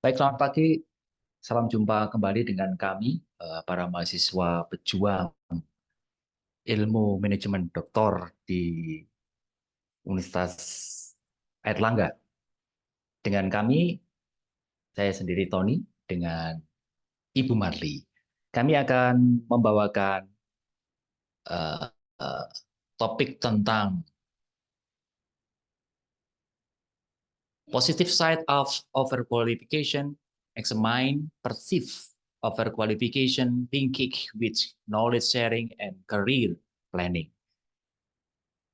Baik, selamat pagi. Salam jumpa kembali dengan kami, para mahasiswa pejuang ilmu manajemen doktor di Universitas Airlangga. Dengan kami, saya sendiri Tony, dengan Ibu Marli. Kami akan membawakan eh, eh, topik tentang positive side of overqualification, examine perceive overqualification, thinking with knowledge sharing, and career planning.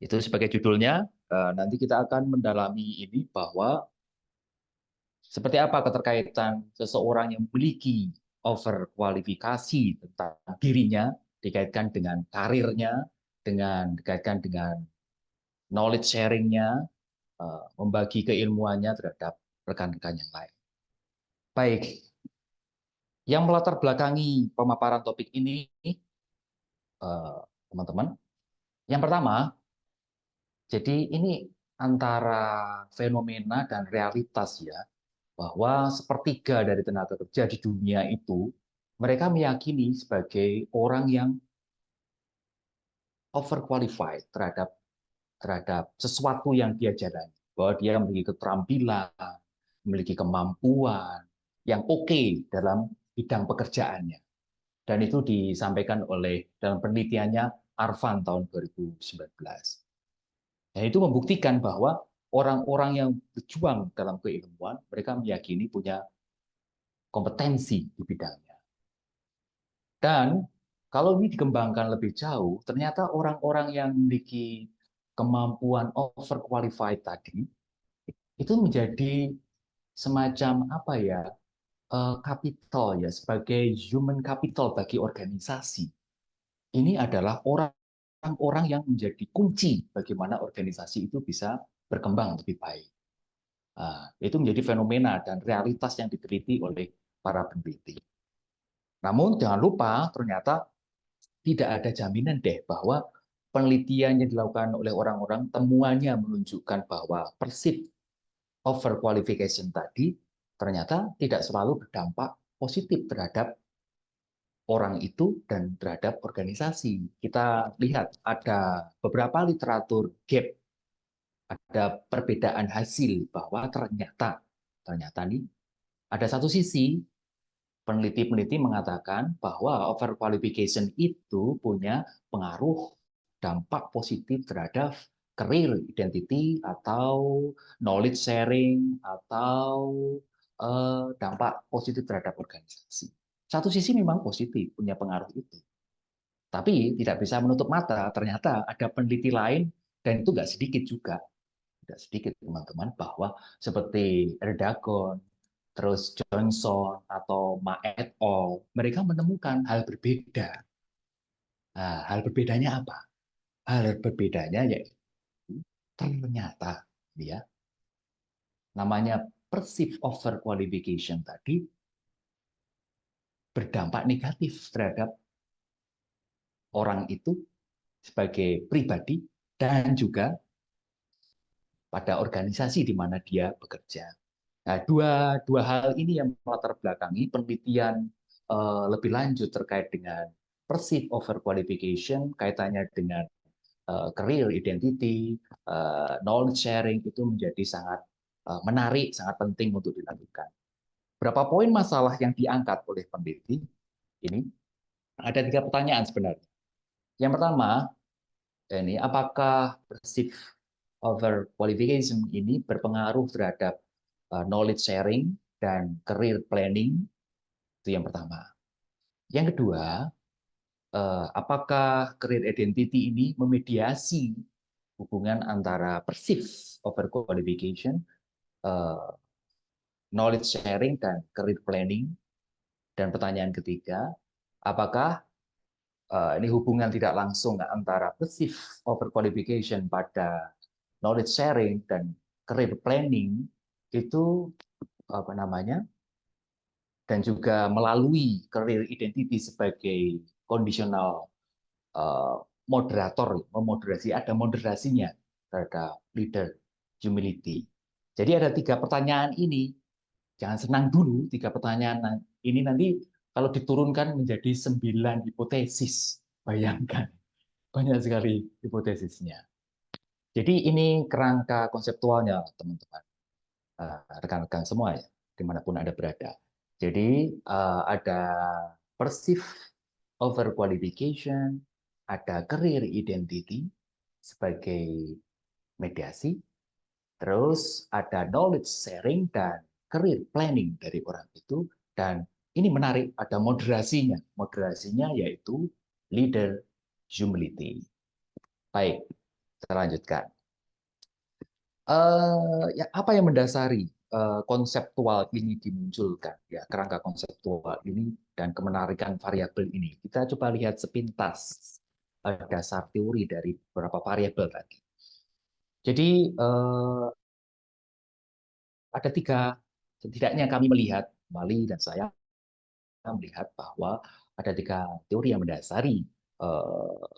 Itu sebagai judulnya. Nanti kita akan mendalami ini bahwa seperti apa keterkaitan seseorang yang memiliki overkualifikasi tentang dirinya dikaitkan dengan karirnya, dikaitkan dengan knowledge sharing-nya, membagi keilmuannya terhadap rekan-rekan yang lain. Baik, yang melatar belakangi pemaparan topik ini, teman-teman, yang pertama, jadi ini antara fenomena dan realitas ya, bahwa sepertiga dari tenaga kerja di dunia itu mereka meyakini sebagai orang yang overqualified terhadap terhadap sesuatu yang dia jalani, bahwa dia memiliki keterampilan, memiliki kemampuan yang oke dalam bidang pekerjaannya. Dan itu disampaikan oleh dalam penelitiannya Arfan tahun 2019. Dan itu membuktikan bahwa orang-orang yang berjuang dalam keilmuan, mereka meyakini punya kompetensi di bidangnya. Dan kalau ini dikembangkan lebih jauh, ternyata orang-orang yang memiliki kemampuan overqualified tadi itu menjadi semacam apa ya, capital ya, sebagai human capital bagi organisasi. Ini adalah orang-orang yang menjadi kunci bagaimana organisasi itu bisa berkembang lebih baik. Itu menjadi fenomena dan realitas yang diteliti oleh para peneliti. Namun jangan lupa ternyata tidak ada jaminan deh bahwa penelitian yang dilakukan oleh orang-orang temuannya menunjukkan bahwa perceived overqualification tadi ternyata tidak selalu berdampak positif terhadap orang itu dan terhadap organisasi. Kita lihat ada beberapa literatur gap, ada perbedaan hasil bahwa ternyata nih ada satu sisi peneliti-peneliti mengatakan bahwa overqualification itu punya pengaruh dampak positif terhadap career identity atau knowledge sharing atau dampak positif terhadap organisasi. Satu sisi memang positif, punya pengaruh itu. Tapi tidak bisa menutup mata, ternyata ada peneliti lain, dan itu nggak sedikit juga, tidak sedikit teman-teman, bahwa seperti Erdogan, terus Johnson atau Ma et al, mereka menemukan hal berbeda. Nah, hal berbedanya apa? Hal berbedanya yaitu ternyata ya namanya perceived overqualification tadi berdampak negatif terhadap orang itu sebagai pribadi dan juga pada organisasi di mana dia bekerja. Nah, dua hal ini yang melatar belakangi penelitian lebih lanjut terkait dengan perceived overqualification, kaitannya dengan career identity, knowledge sharing itu menjadi sangat menarik, sangat penting untuk dilakukan. Berapa poin masalah yang diangkat oleh peneliti ini? Ada tiga pertanyaan sebenarnya. Yang pertama, ini apakah perceived overqualification ini berpengaruh terhadap knowledge sharing dan career planning? Itu yang pertama. Yang kedua, apakah career identity ini memediasi hubungan antara perceived overqualification, knowledge sharing, dan career planning? Dan pertanyaan ketiga, apakah ini hubungan tidak langsung antara perceived overqualification pada knowledge sharing dan career planning itu apa namanya, dan juga melalui career identity sebagai conditional moderator, memoderasi, ada moderasinya terhadap leader humility. Jadi ada tiga pertanyaan ini Jangan senang dulu 3 pertanyaan ini, nanti kalau diturunkan menjadi 9 hipotesis. Bayangkan, banyak sekali hipotesisnya. Jadi ini kerangka konseptualnya, teman-teman, rekan-rekan semua ya, dimanapun Anda berada. Jadi ada perceived overqualification, ada career identity sebagai mediasi, terus ada knowledge sharing dan career planning dari orang itu, dan ini menarik, ada moderasinya. Moderasinya yaitu leader humility. Baik, kita lanjutkan. Ya, apa yang mendasari konseptual ini dimunculkan, ya, kerangka konseptual ini dan kemenarikan variabel ini? Kita coba lihat sepintas dasar teori dari beberapa variabel tadi. Jadi ada 3, setidaknya kami melihat, Mali dan saya melihat bahwa ada 3 teori yang mendasari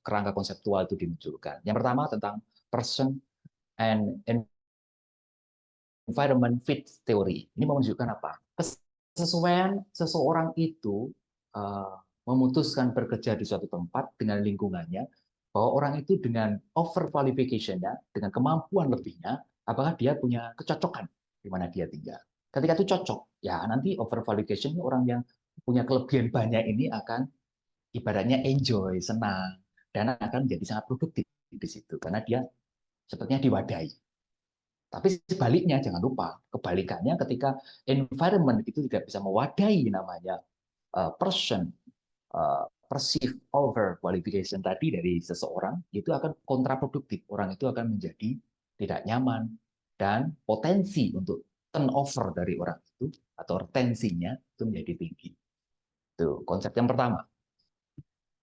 kerangka konseptual itu dimunculkan. Yang pertama tentang person and environment fit theory. Ini menunjukkan apa? Kesesuaian seseorang itu memutuskan bekerja di suatu tempat dengan lingkungannya, bahwa orang itu dengan over qualification-nya, dengan kemampuan lebihnya, apakah dia punya kecocokan di mana dia tinggal. Ketika itu cocok, ya nanti over qualification orang yang punya kelebihan banyak ini akan ibaratnya enjoy, senang, dan akan menjadi sangat produktif di situ karena dia sepertinya diwadahi. Tapi sebaliknya, jangan lupa, kebalikannya ketika environment itu tidak bisa mewadahi namanya person, perceived over qualification tadi dari seseorang, itu akan kontraproduktif. Orang itu akan menjadi tidak nyaman, dan potensi untuk turnover dari orang itu, atau retensinya, itu menjadi tinggi. Itu konsep yang pertama.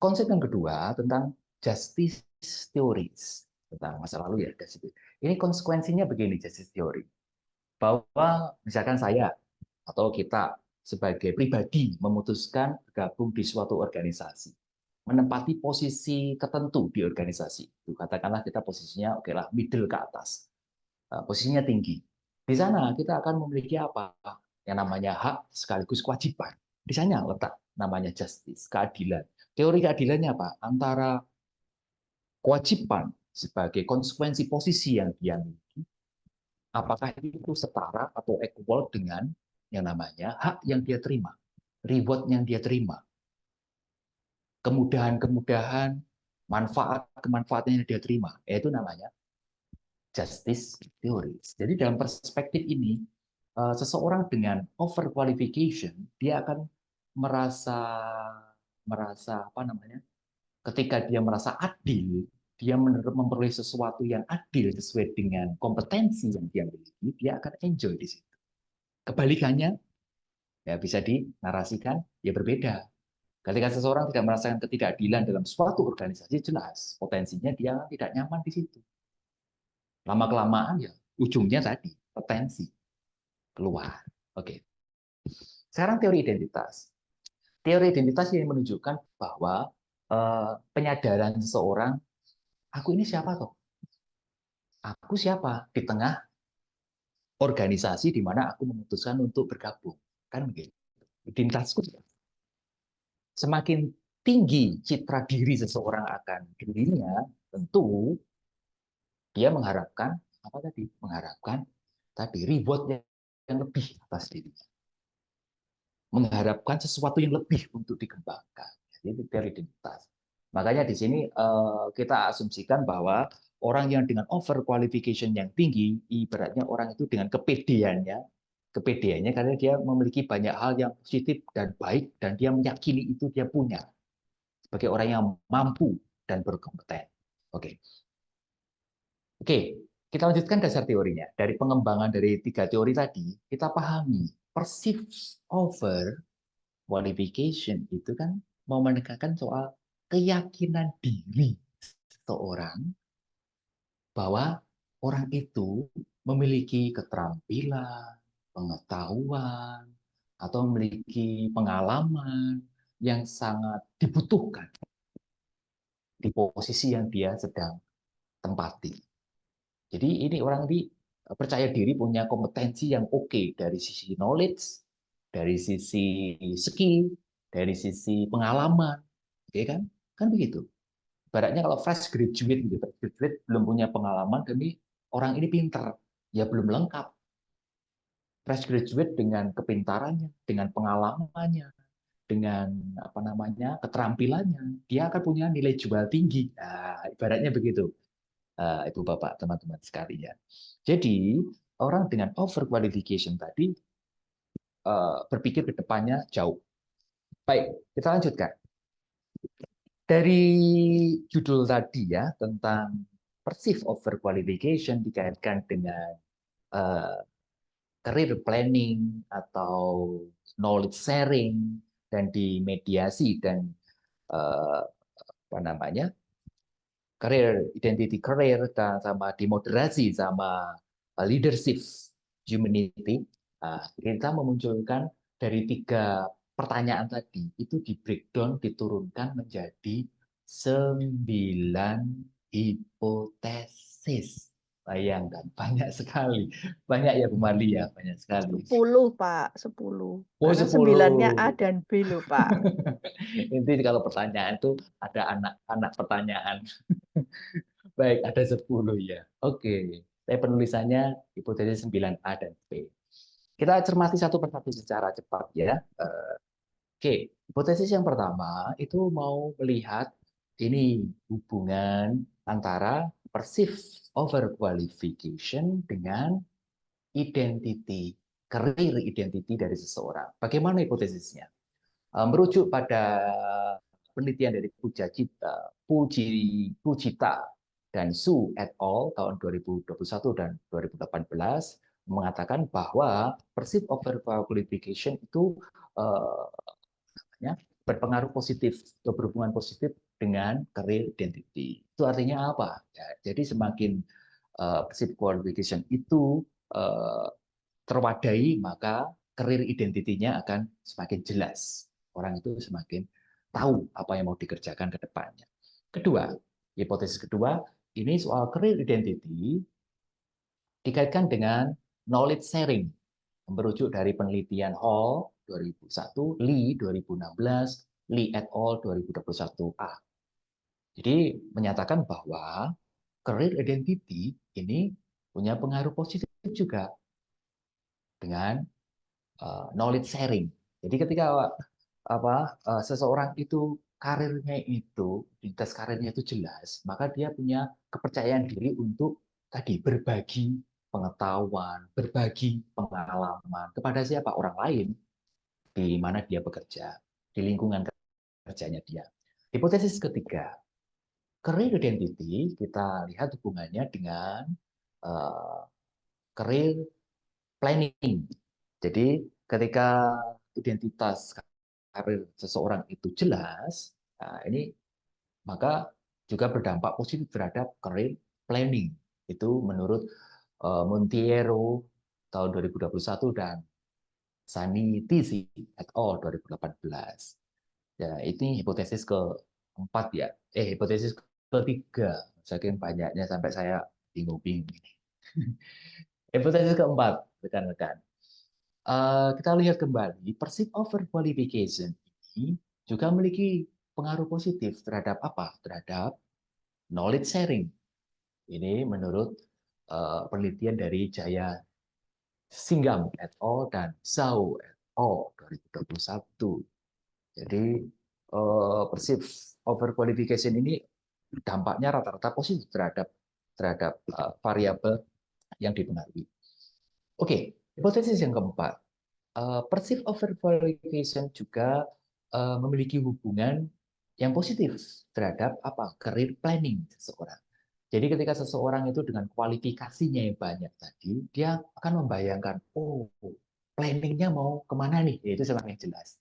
Konsep yang kedua tentang justice theories, tentang masa lalu ya. Ini konsekuensinya begini, justice theory. Bahwa misalkan saya atau kita sebagai pribadi memutuskan bergabung di suatu organisasi, menempati posisi tertentu di organisasi itu, katakanlah kita posisinya oke lah middle ke atas, posisinya tinggi. Di sana kita akan memiliki apa? Yang namanya hak sekaligus kewajiban. Di sana letak namanya justice, keadilan. Teori keadilannya apa? Antara kewajiban sebagai konsekuensi posisi yang dia miliki, apakah itu setara atau equal dengan yang namanya hak yang dia terima, reward yang dia terima, kemudahan-kemudahan, manfaat-kemanfaatan yang dia terima, yaitu namanya justice theories. Jadi dalam perspektif ini, seseorang dengan overqualification, dia akan merasa merasa apa namanya? Ketika dia merasa adil, dia memperoleh sesuatu yang adil sesuai dengan kompetensi yang dia miliki, dia akan enjoy di situ. Kebalikannya, ya bisa dinarasikan, ya berbeda. Ketika seseorang tidak merasakan ketidakadilan dalam suatu organisasi, jelas potensinya dia tidak nyaman di situ. Lama-kelamaan ya ujungnya tadi, potensi keluar. Oke. Sekarang teori identitas. Teori identitas yang menunjukkan bahwa penyadaran seseorang, aku ini siapa toh? Aku siapa di tengah organisasi di mana aku memutuskan untuk bergabung. Kan begitu. Identitasku. Semakin tinggi citra diri seseorang akan dirinya, tentu dia mengharapkan apa tadi? Mengharapkan tadi reward yang lebih atas dirinya. Mengharapkan sesuatu yang lebih untuk dikembangkan. Jadi teori identitas. Makanya di sini kita asumsikan bahwa orang yang dengan over qualification yang tinggi, ibaratnya orang itu dengan kepedeannya karena dia memiliki banyak hal yang positif dan baik, dan dia meyakini itu dia punya sebagai orang yang mampu dan berkompeten. Oke, oke, kita lanjutkan dasar teorinya. Dari pengembangan dari 3 teori tadi, kita pahami perceived over qualification itu kan mau menekankan soal keyakinan diri seseorang bahwa orang itu memiliki keterampilan, pengetahuan, atau memiliki pengalaman yang sangat dibutuhkan di posisi yang dia sedang tempati. Jadi ini orang ini percaya diri, punya kompetensi yang oke dari sisi knowledge, dari sisi skill, dari sisi pengalaman, oke kan? Kan begitu. Ibaratnya kalau fresh graduate gitu, fresh graduate belum punya pengalaman, tapi orang ini pinter, ya belum lengkap. Fresh graduate dengan kepintarannya, dengan pengalamannya, dengan apa namanya keterampilannya, dia akan punya nilai jual tinggi. Nah, ibaratnya begitu. Ibu bapak teman-teman sekalian. Jadi orang dengan overqualification tadi berpikir ke depannya jauh. Baik, kita lanjutkan. Dari judul tadi ya tentang perceived overqualification dikaitkan dengan uh, career planning atau knowledge sharing dan dimediasi dan apa namanya career identity career dan sama dimoderasi sama leadership humanity. Kita memunculkan dari 3 pertanyaan tadi itu di breakdown diturunkan menjadi 9 hipotesis. Bayangkan banyak sekali, banyak ya Bu Marli ya, banyak sekali. 10, Pak, 10. Oh Karena 9-nya A 10. dan B loh, Pak. Nanti kalau pertanyaan itu ada anak-anak pertanyaan. Baik, ada 10 ya. Oke. Saya penulisannya hipotesis 9A dan B. Kita cermati satu persatu secara cepat ya. Oke, hipotesis yang pertama itu mau melihat ini hubungan antara perceived overqualification dengan identity, career identity dari seseorang. Bagaimana hipotesisnya? Merujuk pada penelitian dari Pujita dan Su et al. Tahun 2021 dan 2018 mengatakan bahwa perceived overqualification itu berpengaruh positif atau berhubungan positif dengan career identity. Itu artinya apa? Ya, jadi semakin perceived qualification itu terwadai, maka career identity-nya akan semakin jelas. Orang itu semakin tahu apa yang mau dikerjakan ke depannya. Kedua, hipotesis kedua, ini soal career identity dikaitkan dengan knowledge sharing, merujuk dari penelitian Hall 2001, Lee 2016, Lee et al. 2021a. Jadi menyatakan bahwa career identity ini punya pengaruh positif juga dengan knowledge sharing. Jadi ketika seseorang itu karirnya itu identitas karirnya itu jelas, maka dia punya kepercayaan diri untuk tadi berbagi pengetahuan, berbagi pengalaman kepada siapa orang lain di mana dia bekerja, di lingkungan kerjanya dia. Hipotesis ketiga, career identity kita lihat hubungannya dengan uh, career planning. Jadi ketika identitas karir seseorang itu jelas, nah ini maka juga berdampak positif terhadap career planning. Itu menurut Montiero tahun 2021 dan Sanitisi et al. 2018. Ya, ini hipotesis keempat ya. Hipotesis ketiga. Saking banyaknya sampai saya bingung-bingung. Hipotesis keempat, rekan-rekan. Kita lihat kembali, perceived overqualification ini juga memiliki pengaruh positif terhadap apa? Terhadap knowledge sharing. Ini menurut penelitian dari Jaya Singham et al. Dan Zhao et al. 2021. Jadi perceived overqualification ini dampaknya rata-rata positif terhadap variabel yang dipengaruhi. Oke, hipotesis yang keempat, perceived overqualification juga memiliki hubungan yang positif terhadap apa? Career planning seseorang. Jadi ketika seseorang itu dengan kualifikasinya yang banyak tadi, dia akan membayangkan, oh, planningnya mau kemana nih? Ya, itu semakin jelas.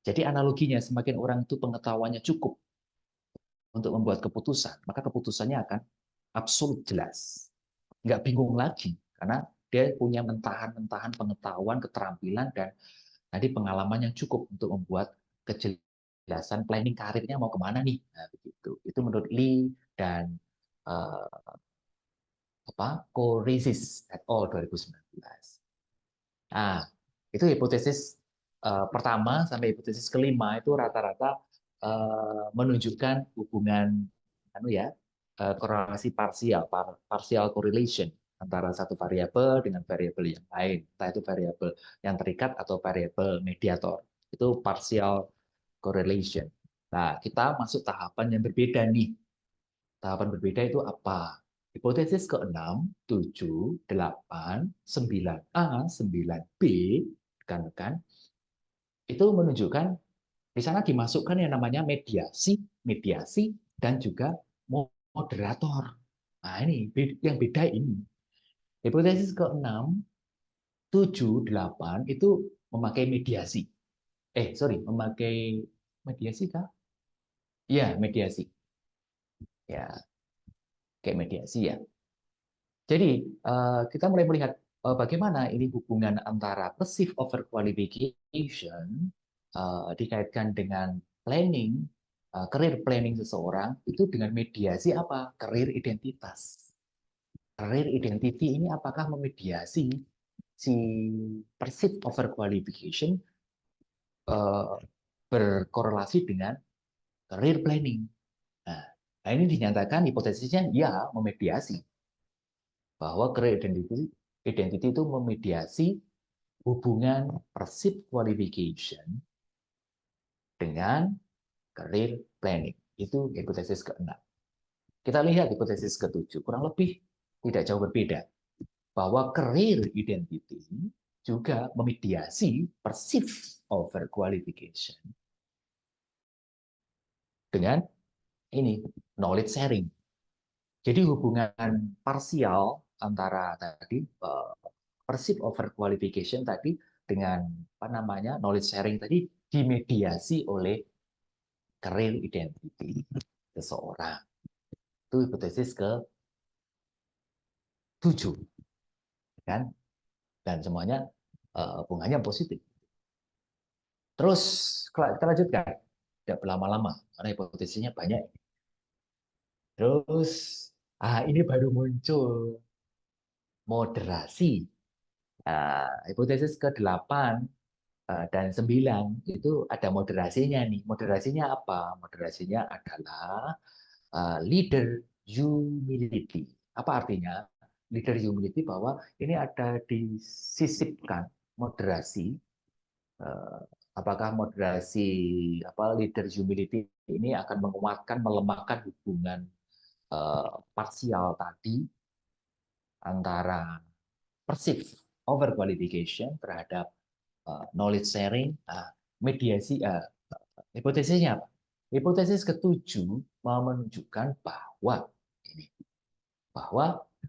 Jadi analoginya, semakin orang itu pengetahuannya cukup untuk membuat keputusan, maka keputusannya akan absolut jelas. Nggak bingung lagi, karena dia punya mentahan-mentahan pengetahuan, keterampilan, dan tadi pengalaman yang cukup untuk membuat kejelasan planning karirnya mau kemana nih. Nah, begitu. Itu menurut Lee dan uh, Koresis et al. 2019. Nah, itu hipotesis pertama sampai hipotesis kelima itu rata-rata menunjukkan hubungan korelasi parsial, partial correlation antara satu variabel dengan variabel yang lain, entah itu variabel yang terikat atau variabel mediator. Itu partial correlation. Nah, kita masuk tahapan yang berbeda nih. Tahapan berbeda itu apa? Hipotesis ke-6, 7, 8, 9A, 9B, rekan-rekan, itu menunjukkan di sana dimasukkan yang namanya mediasi, mediasi, dan juga moderator. Nah, ini yang beda ini. Hipotesis ke-6, 7, 8 itu memakai mediasi. Sorry, memakai mediasi kah? Ya, mediasi. Ya, kayak mediasi ya. Jadi kita mulai melihat bagaimana ini hubungan antara passive overqualification dikaitkan dengan planning, career planning seseorang itu dengan mediasi apa? Career identitas. Career identity ini apakah memediasi si perceived overqualification berkorelasi dengan career planning. Nah, ini dinyatakan hipotesisnya ya memediasi. Bahwa career identity itu memediasi hubungan perceived qualification dengan career planning. Itu hipotesis ke-6. Kita lihat hipotesis ke-7, kurang lebih tidak jauh berbeda. Bahwa career identity juga memediasi perceived overqualification dengan ini knowledge sharing. Jadi hubungan parsial antara tadi perceived overqualification tadi dengan knowledge sharing tadi dimediasi oleh career identity seseorang. Itu hipotesis ke-7 kan, dan semuanya hubungannya positif. Terus kita lanjutkan, tidak berlama-lama karena hipotesisnya banyak. Terus ini baru muncul moderasi. Hipotesis ke-8 dan 9 itu ada moderasinya nih. Moderasinya apa? Moderasinya adalah leader humility. Apa artinya? Leader humility bahwa ini ada disisipkan moderasi. Apakah moderasi leader humility ini akan menguatkan, melemahkan hubungan parsial tadi antara perceived overqualification terhadap knowledge sharing, mediasi. Hipotesisnya apa? Hipotesis ke-7 menunjukkan bahwa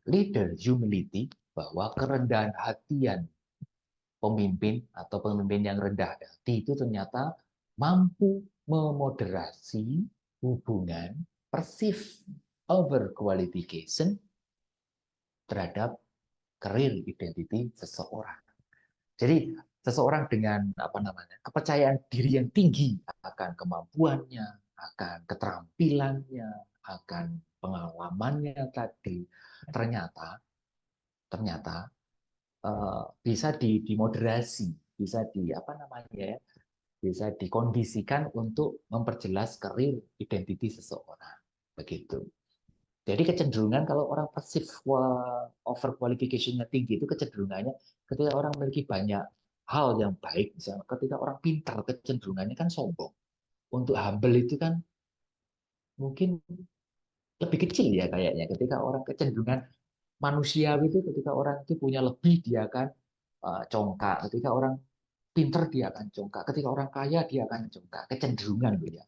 leader humility, bahwa kerendahan hatian pemimpin atau pemimpin yang rendah hati itu ternyata mampu memoderasi hubungan perceived overqualification terhadap career identity seseorang. Jadi seseorang dengan kepercayaan diri yang tinggi akan kemampuannya, akan keterampilannya, akan pengalamannya tadi ternyata bisa dimoderasi, bisa bisa dikondisikan untuk memperjelas karir identiti seseorang. Begitu. Jadi kecenderungan kalau orang pasif overqualification-nya tinggi itu kecenderungannya ketika orang memiliki banyak hal yang baik, misalnya ketika orang pintar kecenderungannya kan sombong. Untuk humble itu kan mungkin lebih kecil ya kayaknya. Ketika orang kecenderungan manusiawi itu ketika orang itu punya lebih dia akan congkak. Ketika orang pintar dia akan congkak. Ketika orang kaya dia akan congkak. Kecenderungan ya.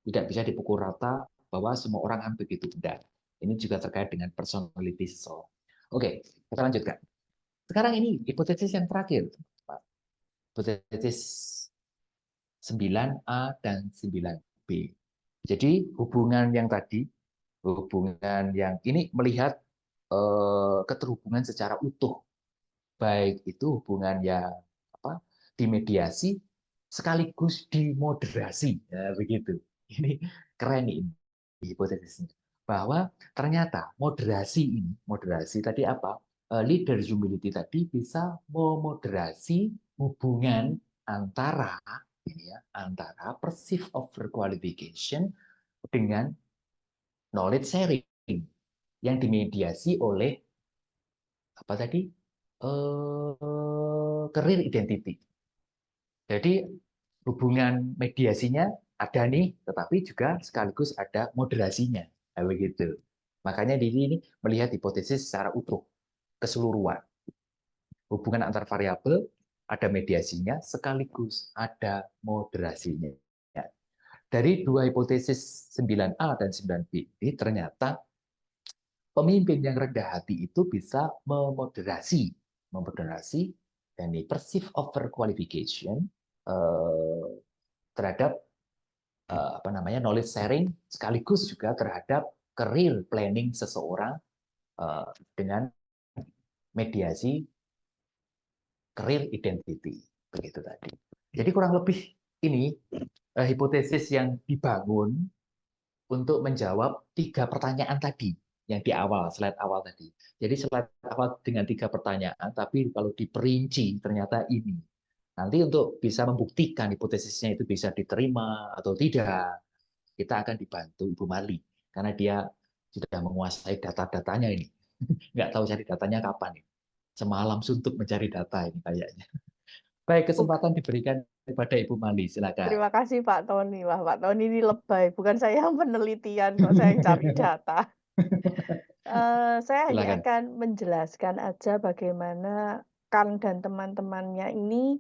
Tidak bisa dipukul rata bahwa semua orang kan begitu. Tidak. Ini juga terkait dengan personality seseorang. Oke, kita lanjutkan. Sekarang ini hipotesis yang terakhir. Hipotesis 9A dan 9B. Jadi hubungan yang tadi, hubungan yang ini melihat keterhubungan secara utuh. Baik itu hubungan yang dimediasi sekaligus dimoderasi. Ya, begitu. Ini keren ini hipotesisnya. bahwa ternyata moderasi tadi apa? Leader humility tadi bisa memoderasi hubungan antara ini ya, antara perceived overqualification dengan knowledge sharing yang dimediasi oleh apa tadi? Career identity. Jadi hubungan mediasinya ada nih, tetapi juga sekaligus ada moderasinya. Nah, begitu. Makanya di sini melihat hipotesis secara utuh, keseluruhan. Hubungan antar variabel, ada mediasinya, sekaligus ada moderasinya. Dari dua hipotesis 9A dan 9B ini ternyata pemimpin yang rendah hati itu bisa memoderasi dan perceived overqualification terhadap apa namanya knowledge sharing sekaligus juga terhadap career planning seseorang dengan mediasi career identity begitu tadi. Jadi kurang lebih ini hipotesis yang dibangun untuk menjawab 3 pertanyaan tadi yang di awal, slide awal tadi. Jadi slide awal dengan 3 pertanyaan, tapi kalau diperinci ternyata ini. Nanti untuk bisa membuktikan hipotesisnya itu bisa diterima atau tidak, kita akan dibantu Ibu Mali. Karena dia sudah menguasai data-datanya ini. Nggak tahu cari datanya kapan. Semalam suntuk mencari data ini kayaknya. Baik, Oh, kesempatan diberikan kepada Ibu Mali. Silakan. terima kasih Pak Tony. Wah, Pak Tony ini lebay. Bukan saya yang penelitian kok, saya yang cari data. Saya hanya Silakan. akan menjelaskan aja bagaimana Kan dan teman-temannya ini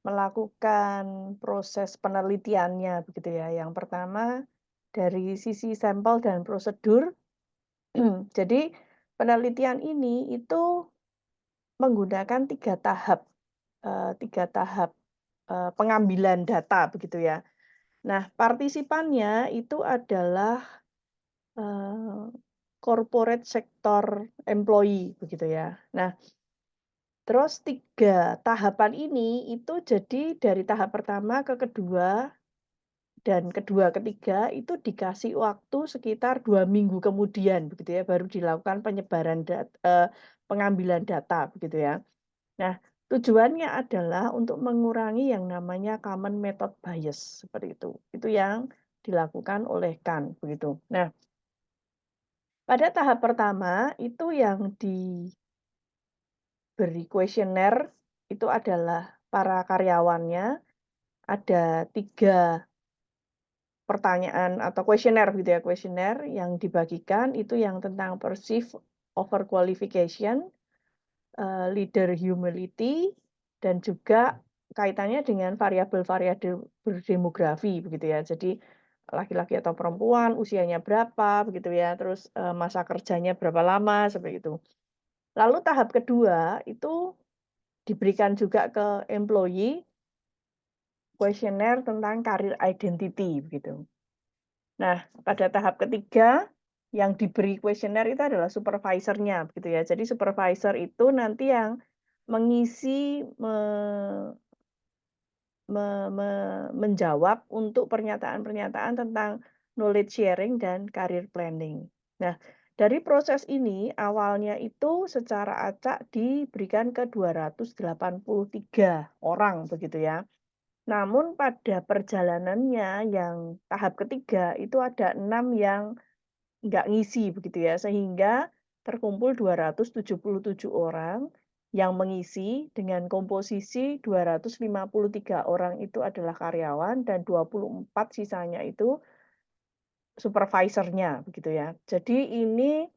melakukan proses penelitiannya begitu ya. Yang pertama dari sisi sampel dan prosedur. Jadi penelitian ini itu menggunakan 3 tahap pengambilan data begitu ya. Nah, partisipannya itu adalah, eee, corporate sector employee begitu ya. Nah, terus 3 tahapan ini itu jadi dari tahap pertama ke kedua dan kedua, ketiga itu dikasih waktu sekitar 2 minggu kemudian begitu ya, baru dilakukan pengambilan data begitu ya. Nah, tujuannya adalah untuk mengurangi yang namanya common method bias, seperti itu. Itu yang dilakukan oleh Kan, begitu. Nah, pada tahap pertama itu yang diberi kuesioner itu adalah para karyawannya, ada 3 pertanyaan atau kuesioner gitu ya, kuesioner yang dibagikan itu yang tentang perceived overqualification, leader humility, dan juga kaitannya dengan variabel-variabel berdemografi begitu ya. Jadi laki-laki atau perempuan, usianya berapa begitu ya, terus, masa kerjanya berapa lama, seperti itu. Lalu tahap kedua itu diberikan juga ke employee, kuesioner tentang career identity begitu. Nah, pada tahap ketiga yang diberi kuesioner itu adalah supervisornya begitu ya. Jadi supervisor itu nanti yang mengisi me me menjawab untuk pernyataan-pernyataan tentang knowledge sharing dan career planning. Nah, dari proses ini awalnya itu secara acak diberikan ke 283 orang begitu ya. Namun pada perjalanannya yang tahap ketiga itu ada 6 yang nggak ngisi begitu ya, sehingga terkumpul 277 orang yang mengisi dengan komposisi 253 orang itu adalah karyawan dan 24 sisanya itu supervisornya begitu ya. Jadi ini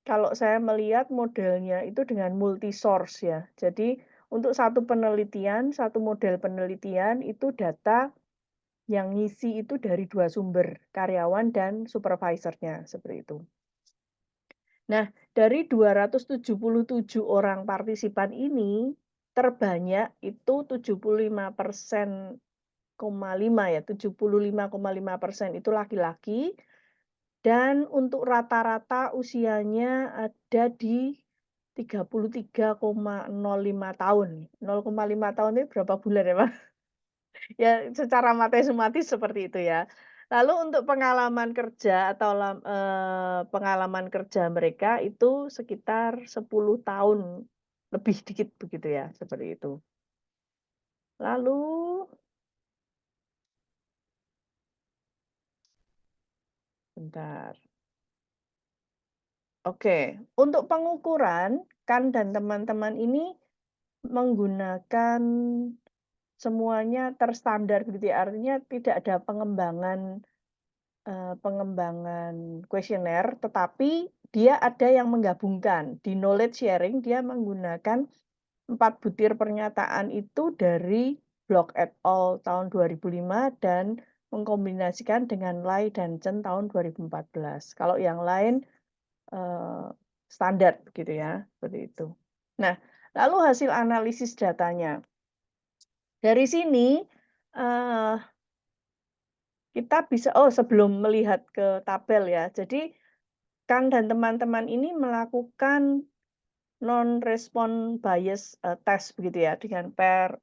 kalau saya melihat modelnya itu dengan multi source ya. Jadi untuk satu penelitian, satu model penelitian itu data yang ngisi itu dari 2 sumber, karyawan dan supervisornya, seperti itu. Nah, dari 277 orang partisipan ini, terbanyak itu 75,5 ya, 75,5% itu laki-laki, dan untuk rata-rata usianya ada di 33,05 tahun. 0,5 tahun itu berapa bulan ya, Pak? Ya secara matematis seperti itu ya. Lalu untuk pengalaman kerja atau pengalaman kerja mereka itu sekitar 10 tahun, lebih dikit begitu ya, seperti itu. Lalu bentar. Oke, untuk pengukuran, Kan dan teman-teman ini menggunakan semuanya terstandar begitu ya, artinya tidak ada pengembangan kuesioner, tetapi dia ada yang menggabungkan. Di knowledge sharing dia menggunakan 4 butir pernyataan itu dari Block et al. Tahun 2005 dan mengkombinasikan dengan Lai dan Chen tahun 2014. Kalau yang lain, standar begitu ya, seperti itu. Nah, lalu hasil analisis datanya. Dari sini, eee kita bisa sebelum melihat ke tabel ya. Jadi, Kang dan teman-teman ini melakukan non-respon bias, test begitu ya, dengan pair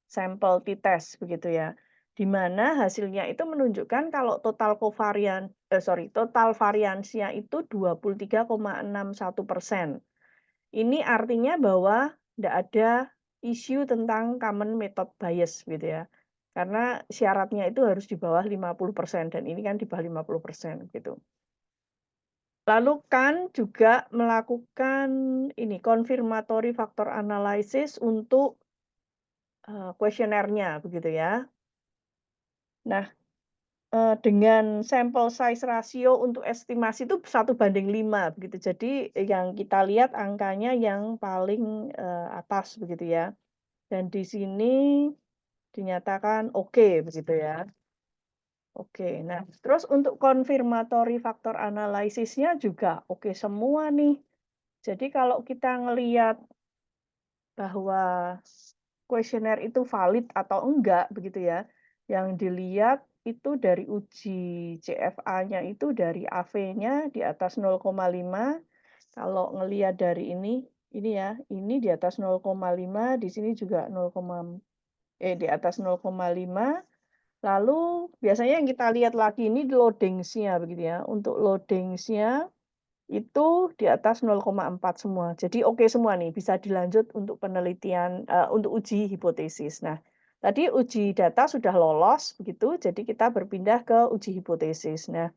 sampel t-test begitu ya. Di mana hasilnya itu menunjukkan kalau total variansinya itu 23,61%. Ini artinya bahwa tidak ada isu tentang common method bias gitu ya. Karena syaratnya itu harus di bawah 50% dan ini kan di bawah 50% gitu. Lalu kan juga melakukan ini confirmatory factor analysis untuk, kuesionernya begitu ya. Nah, dengan sampel size ratio untuk estimasi itu 1:5 begitu. Jadi yang kita lihat angkanya yang paling, atas begitu ya. Dan di sini dinyatakan oke begitu ya. Oke, nah terus untuk confirmatory factor analysis-nya juga oke semua nih. Jadi kalau kita ngelihat bahwa kuesioner itu valid atau enggak begitu ya, yang dilihat itu dari uji CFA-nya itu dari AV-nya di atas 0,5, kalau ngelihat dari ini ya, ini di atas 0,5, di sini juga di atas 0,5. Lalu biasanya yang kita lihat lagi ini loadings-nya begitu ya. Untuk loadings-nya itu di atas 0,4 semua. Jadi oke semua nih, bisa dilanjut untuk penelitian, untuk uji hipotesis. Nah, tadi uji data sudah lolos begitu, jadi kita berpindah ke uji hipotesis. Nah,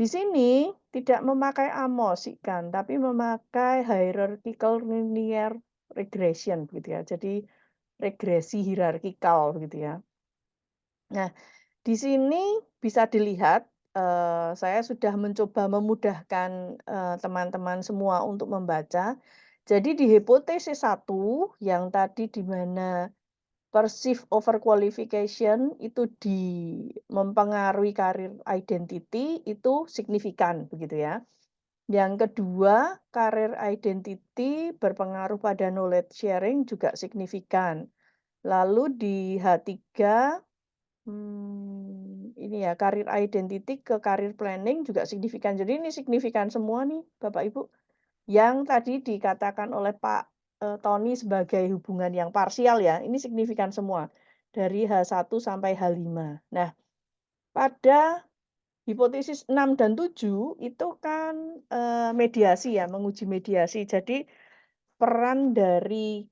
di sini tidak memakai Amos kan, tapi memakai hierarchical linear regression begitu ya. Jadi regresi hierarkikal begitu ya. Nah, di sini bisa dilihat, saya sudah mencoba memudahkan, teman-teman semua untuk membaca. Jadi di hipotesis 1 yang tadi di mana perceived overqualification itu mempengaruhi karir identity itu signifikan begitu ya. Yang kedua, karir identity berpengaruh pada knowledge sharing juga signifikan. Lalu di H3 ini ya, karir identity ke karir planning juga signifikan. Jadi ini signifikan semua nih, Bapak Ibu. Yang tadi dikatakan oleh Pak, Tony sebagai hubungan yang parsial ya, ini signifikan semua. Dari H1 sampai H5. Nah, pada hipotesis 6 dan 7 itu kan, mediasi ya, menguji mediasi. Jadi peran dari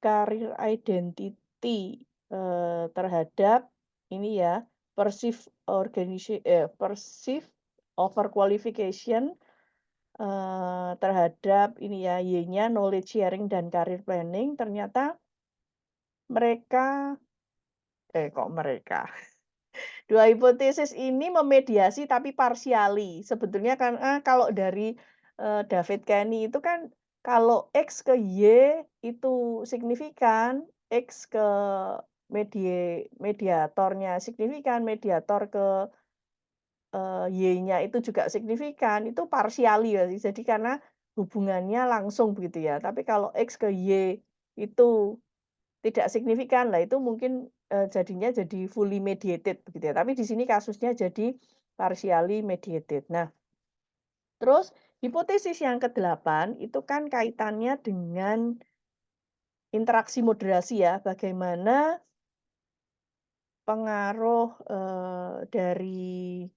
karir identity, terhadap ini ya, perceived overqualification, terhadap ini ya, Y-nya knowledge sharing dan career planning ternyata mereka kok mereka, dua hipotesis ini memediasi tapi partially. Sebetulnya kan, kalau dari, David Kenny itu kan kalau X ke Y itu signifikan, X ke mediatornya signifikan, mediator ke, Y-nya itu juga signifikan, itu partially ya sih. Jadi karena hubungannya langsung begitu ya. Tapi kalau X ke Y itu tidak signifikan, lah itu mungkin, jadinya jadi fully mediated begitu ya, tapi di sini kasusnya jadi partially mediated. Nah, terus hipotesis yang ke-8 itu kan kaitannya dengan interaksi moderasi ya, bagaimana pengaruh, dari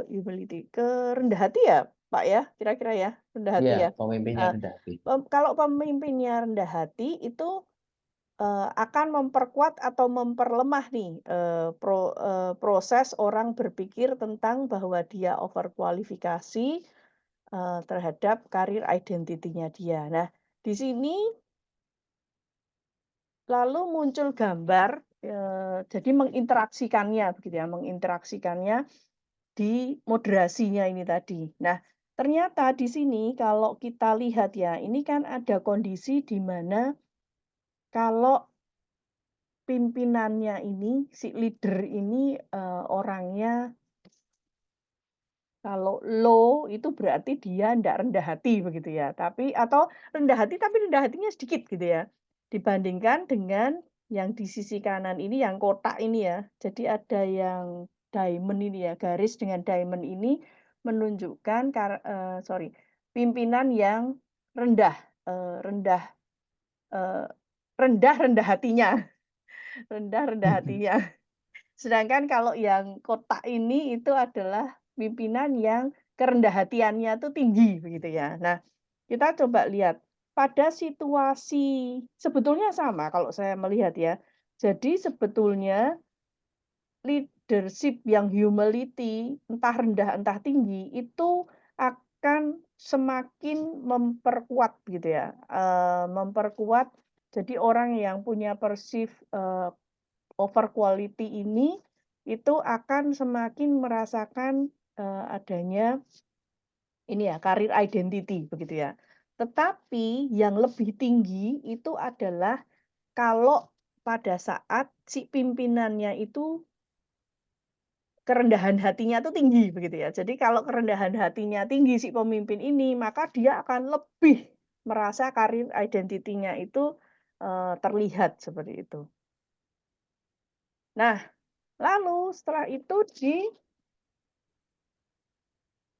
humility, ke rendah hati ya, Pak, ya? Kira-kira ya? Rendah hati Iya, ya? pemimpinnya Eee, rendah hati. kalau pemimpinnya rendah hati itu, akan memperkuat atau memperlemah nih, proses orang berpikir tentang bahwa dia overkualifikasi, terhadap karir identity-nya dia. Nah, di sini lalu muncul gambar, jadi menginteraksikannya begitu ya, menginteraksikannya di moderasinya ini tadi. Nah, ternyata di sini kalau kita lihat ya, ini kan ada kondisi di mana kalau pimpinannya ini, si leader ini, orangnya kalau low itu berarti dia ndak rendah hati begitu ya, tapi atau rendah hati tapi rendah hatinya sedikit gitu ya, dibandingkan dengan yang di sisi kanan ini yang kotak ini ya. Jadi ada yang diamond ini ya, garis dengan diamond ini menunjukkan sorry, pimpinan yang rendah, rendah, eee, rendah hatinya, rendah hatinya. Sedangkan kalau yang kotak ini itu adalah pimpinan yang kerendah hatiannya tuh tinggi begitu ya. Nah, kita coba lihat pada situasi sebetulnya sama kalau saya melihat ya. Jadi sebetulnya leadership yang humility, entah rendah entah tinggi, itu akan semakin memperkuat gitu ya, memperkuat jadi orang yang punya over quality ini, itu akan semakin merasakan, adanya ini ya, karir identity begitu ya. Tetapi yang lebih tinggi itu adalah kalau pada saat si pimpinannya itu kerendahan hatinya tuh tinggi begitu ya. Jadi kalau kerendahan hatinya tinggi si pemimpin ini, maka dia akan lebih merasa karir identity-nya itu, terlihat seperti itu. Nah, lalu setelah itu di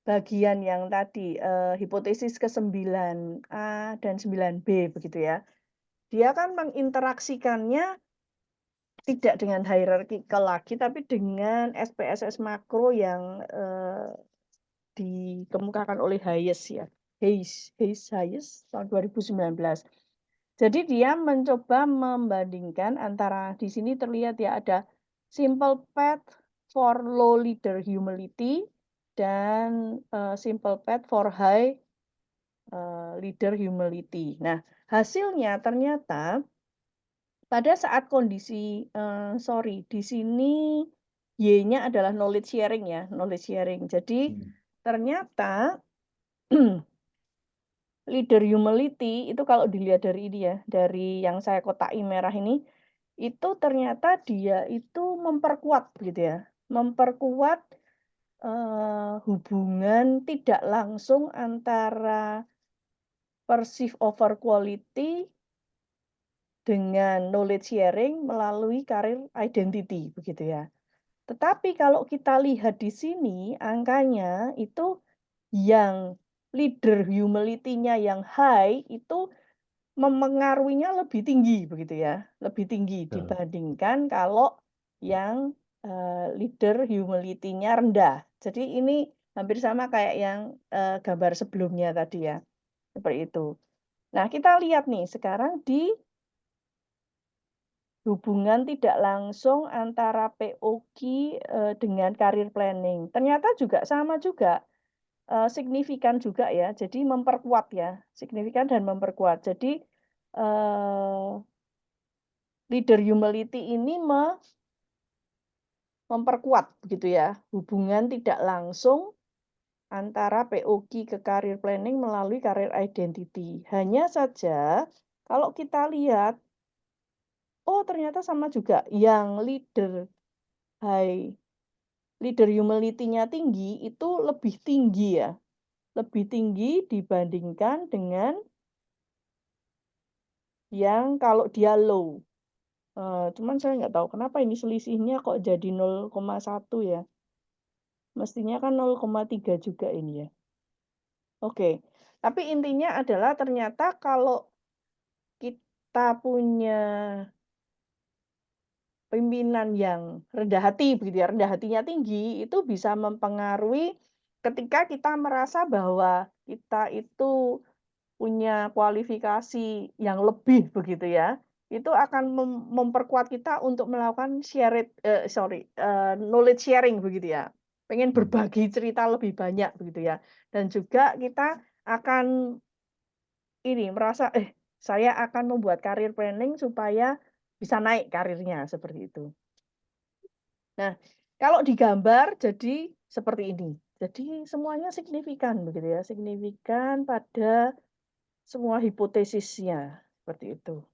bagian yang tadi, hipotesis ke-9A dan 9B begitu ya. Dia kan menginteraksikannya tidak dengan hierarkikal lagi, tapi dengan SPSS makro yang, dikemukakan oleh Hayes ya, Hayes tahun 2019. Jadi dia mencoba membandingkan antara di sini terlihat ya ada simple path for low leader humility dan, simple path for high, leader humility. Nah, hasilnya ternyata pada saat kondisi, sorry di sini Y-nya adalah knowledge sharing ya, knowledge sharing. Jadi Hmm. ternyata leader humility itu kalau dilihat dari ini ya, dari yang saya kotai merah ini, itu ternyata dia itu memperkuat gitu ya, memperkuat, hubungan tidak langsung antara perceive over quality dengan knowledge sharing melalui karir identity begitu ya. Tetapi kalau kita lihat di sini angkanya itu yang leader humility-nya yang high itu memengaruhinya lebih tinggi begitu ya, lebih tinggi Betul. dibandingkan kalau yang, leader humility-nya rendah. Jadi ini hampir sama kayak yang, gambar sebelumnya tadi ya, seperti itu. Nah kita lihat nih sekarang di hubungan tidak langsung antara POQ, dengan career planning. Ternyata juga sama juga, signifikan juga ya, jadi memperkuat ya, signifikan dan memperkuat. Jadi, eee, leader humility ini memperkuat begitu ya, hubungan tidak langsung antara POQ ke career planning melalui career identity. Hanya saja kalau kita lihat, oh ternyata sama juga, yang high leader humility-nya tinggi, itu lebih tinggi ya, lebih tinggi dibandingkan dengan yang kalau dia low. Cuman saya nggak tahu kenapa ini selisihnya kok jadi 0,1 ya, mestinya kan 0,3 juga ini ya. Oke, tapi intinya adalah ternyata kalau kita punya pimpinan yang rendah hati begitu ya, rendah hatinya tinggi, itu bisa mempengaruhi ketika kita merasa bahwa kita itu punya kualifikasi yang lebih begitu ya, itu akan memperkuat kita untuk melakukan knowledge sharing begitu ya. Pengen Hmm. berbagi cerita lebih banyak begitu ya. Dan juga kita akan ini merasa, saya akan membuat karir planning supaya bisa naik karirnya seperti itu. Nah, kalau digambar jadi seperti ini. Jadi semuanya signifikan begitu ya, signifikan pada semua hipotesisnya, seperti itu.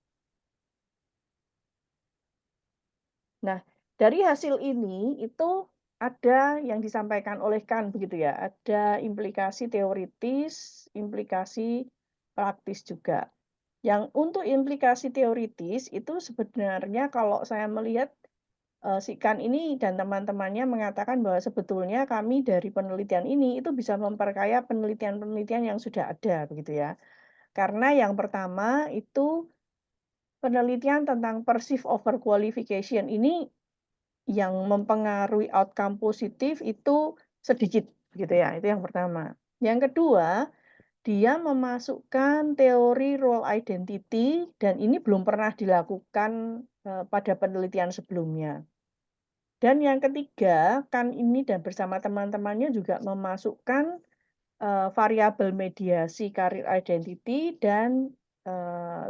Nah, dari hasil ini itu ada yang disampaikan oleh Kant begitu ya, ada implikasi teoritis, implikasi praktis juga. Yang untuk implikasi teoritis itu sebenarnya kalau saya melihat si Kant ini dan teman-temannya mengatakan bahwa sebetulnya kami dari penelitian ini itu bisa memperkaya penelitian-penelitian yang sudah ada begitu ya. Karena yang pertama itu penelitian tentang perceived overqualification ini yang mempengaruhi outcome positif itu sedikit gitu ya, itu yang pertama. Yang kedua, dia memasukkan teori role identity dan ini belum pernah dilakukan pada penelitian sebelumnya. Dan yang ketiga, kan ini dan bersama teman-temannya juga memasukkan variabel mediasi karir identity dan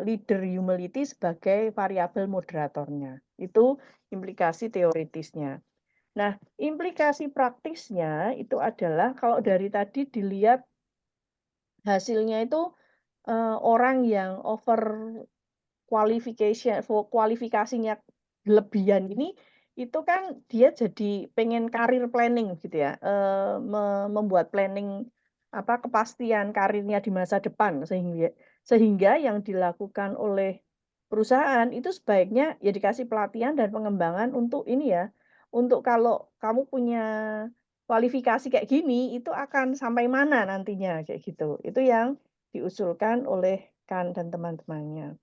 leader humility sebagai variabel moderatornya. Itu implikasi teoritisnya. Nah, implikasi praktisnya itu adalah kalau dari tadi dilihat hasilnya itu orang yang kualifikasinya lebihan ini, itu kan dia jadi pengen karir planning gitu ya, membuat planning kepastian karirnya di masa depan sehingga yang dilakukan oleh perusahaan itu sebaiknya ya dikasih pelatihan dan pengembangan untuk ini ya, untuk kalau kamu punya kualifikasi kayak gini, itu akan sampai mana nantinya kayak gitu. Itu yang diusulkan oleh Kant dan teman-temannya.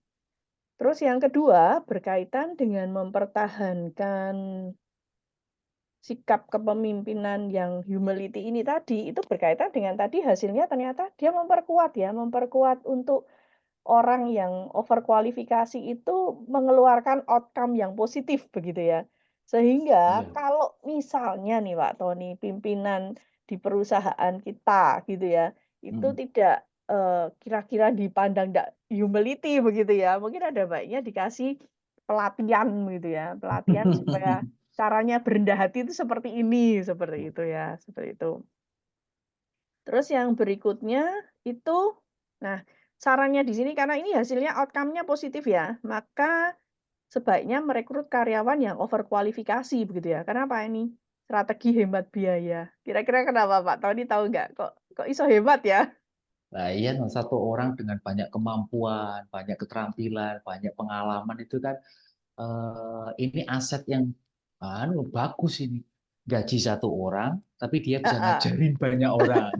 Terus yang kedua, berkaitan dengan mempertahankan sikap kepemimpinan yang humility ini tadi, itu berkaitan dengan tadi hasilnya ternyata dia memperkuat untuk orang yang overkualifikasi itu mengeluarkan outcome yang positif begitu ya. Sehingga Iya. kalau misalnya nih Pak Tony, pimpinan di perusahaan kita gitu ya, itu Hmm. tidak kira-kira dipandang ndak humility begitu ya, mungkin ada baiknya dikasih pelatihan gitu ya, pelatihan supaya caranya berendah hati itu seperti itu ya, seperti itu. Terus yang berikutnya itu, nah sarannya di sini karena ini hasilnya outcome-nya positif ya, maka sebaiknya merekrut karyawan yang overkualifikasi begitu ya. Kenapa ini? Strategi hemat biaya. Kira-kira kenapa Pak Tony tahu nggak? Kok iso hemat ya? Nah, iya, satu orang dengan banyak kemampuan, banyak keterampilan, banyak pengalaman itu kan ini aset yang bagus ini. Gaji satu orang, tapi dia bisa Heeh. ngajarin banyak orang.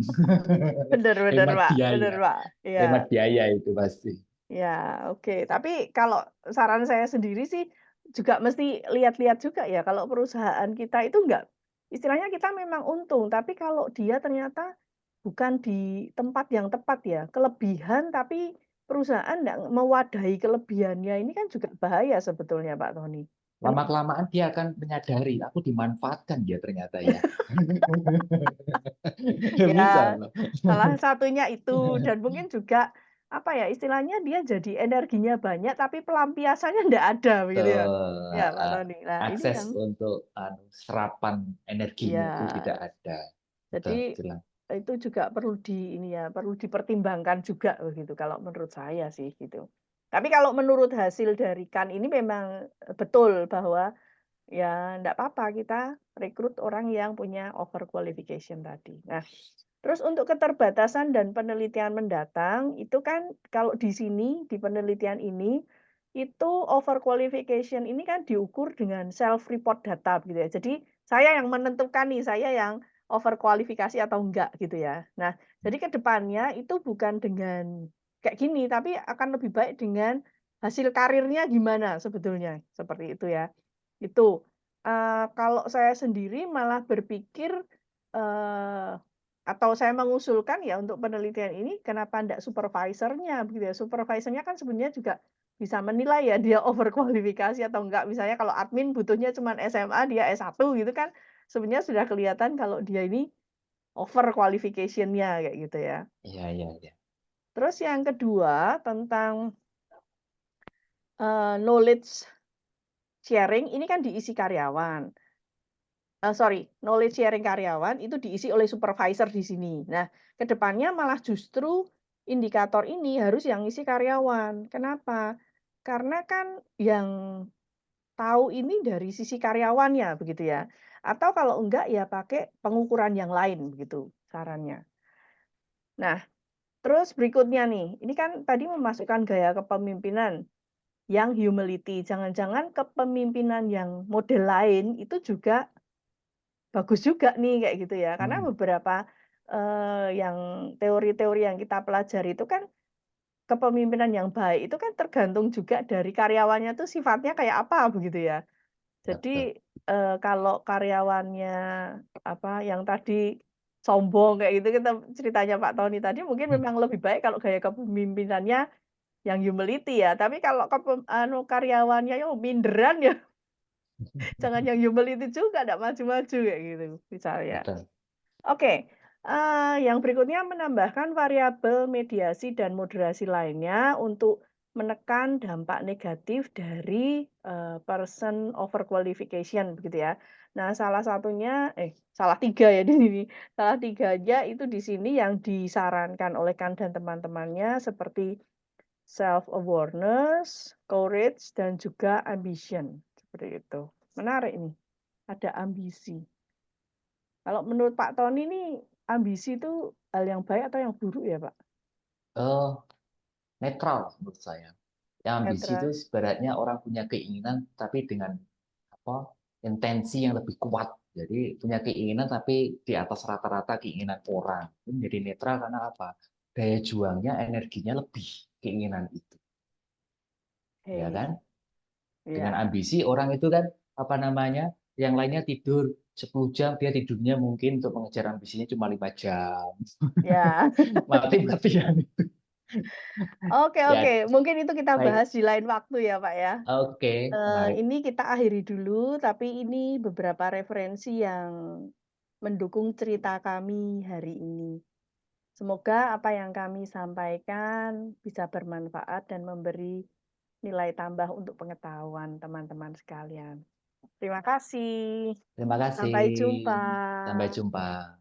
Bener bener Hemat Pak, bener biaya, Pak. Iya. hemat biaya itu pasti. Ya, oke. Tapi kalau saran saya sendiri sih juga mesti lihat-lihat juga ya, kalau perusahaan kita itu enggak istilahnya kita memang untung, tapi kalau dia ternyata bukan di tempat yang tepat ya, kelebihan tapi perusahaan enggak mewadahi kelebihannya, ini kan juga bahaya sebetulnya Pak Tony. Karena Lama-kelamaan dia akan menyadari, aku dimanfaatkan dia ternyata ya. Bisa ya loh. salah satunya itu dan mungkin juga apa ya, istilahnya dia jadi energinya banyak tapi pelampiasannya enggak ada begitu ya. Betul. Ya Pak Tony. Nah ini Akses yang untuk serapan energinya itu ya tidak ada. Betul, jadi jelas. itu juga perlu di ini ya, perlu dipertimbangkan juga begitu kalau menurut saya sih gitu. Tapi kalau menurut hasil dari KAN ini memang betul bahwa ya enggak apa-apa kita rekrut orang yang punya overqualification tadi. Nah, terus untuk keterbatasan dan penelitian mendatang, itu kan kalau di sini, di penelitian ini, itu overqualification ini kan diukur dengan self report data gitu ya. Jadi saya yang menentukan nih, saya yang overkualifikasi atau enggak gitu ya. Nah, jadi ke depannya itu bukan dengan kayak gini, tapi akan lebih baik dengan hasil karirnya gimana sebetulnya, seperti itu ya. Itu. Kalau saya sendiri malah berpikir, eee, atau saya mengusulkan ya untuk penelitian ini kenapa ndak supervisornya begitu ya. Supervisornya kan sebenarnya juga bisa menilai ya dia overkualifikasi atau enggak. Misalnya kalau admin butuhnya cuman SMA, dia S1 gitu kan, sebenarnya sudah kelihatan kalau dia ini over qualification-nya kayak gitu ya. Iya iya iya. Terus yang kedua tentang, knowledge sharing ini kan diisi karyawan. Sorry, knowledge sharing karyawan itu diisi oleh supervisor di sini. Nah, ke depannya malah justru indikator ini harus yang isi karyawan. Kenapa? Karena kan yang tahu ini dari sisi karyawannya begitu ya. Atau kalau enggak ya pakai pengukuran yang lain begitu sarannya. Nah, terus berikutnya nih, ini kan tadi memasukkan gaya kepemimpinan yang humility. Jangan-jangan kepemimpinan yang model lain itu juga bagus juga nih, kayak gitu ya. Karena Hmm, beberapa, yang teori-teori yang kita pelajari itu kan, kepemimpinan yang baik itu kan tergantung juga dari karyawannya tuh sifatnya kayak apa, begitu ya. ya betul. Jadi, kalau karyawannya, apa, yang tadi sombong kayak gitu, kita ceritanya Pak Tony tadi mungkin Hmm. memang lebih baik kalau gaya kepemimpinannya yang humility ya. Tapi kalau karyawannya yo minderan ya, jangan yang humility juga, ndak maju-maju kayak gitu, misalnya. Betul. Oke, yang berikutnya menambahkan variabel mediasi dan moderasi lainnya untuk menekan dampak negatif dari, person overqualification begitu ya. Nah, salah satunya salah 3 ya di sini. Salah 3-nya itu di sini yang disarankan oleh Khan dan teman-temannya seperti self-awareness, courage, dan juga ambition, seperti itu. Menarik nih, ada ambisi. Kalau menurut Pak Tony nih, ambisi itu hal yang baik atau yang buruk ya, Pak? Eh, Netral menurut saya. Yang ambisi itu Netral. sebenarnya orang punya keinginan tapi dengan apa intensi yang lebih kuat. Jadi punya keinginan tapi di atas rata-rata keinginan orang. Itu menjadi netral karena apa? Daya juangnya, energinya lebih keinginan itu, ya kan? Oke, Dengan iya. ambisi orang itu kan apa namanya? Yang lainnya tidur 10 jam, dia tidurnya mungkin untuk mengejar ambisinya cuma 5 jam. Ya. Mati-matian. Oke oke, Ya, mungkin itu kita baik. bahas di lain waktu ya, Pak, ya. Oke, menarik. Ini kita akhiri dulu, tapi ini beberapa referensi yang mendukung cerita kami hari ini. Semoga apa yang kami sampaikan bisa bermanfaat dan memberi nilai tambah untuk pengetahuan teman-teman sekalian. Terima kasih. Terima kasih. Sampai jumpa. Sampai jumpa.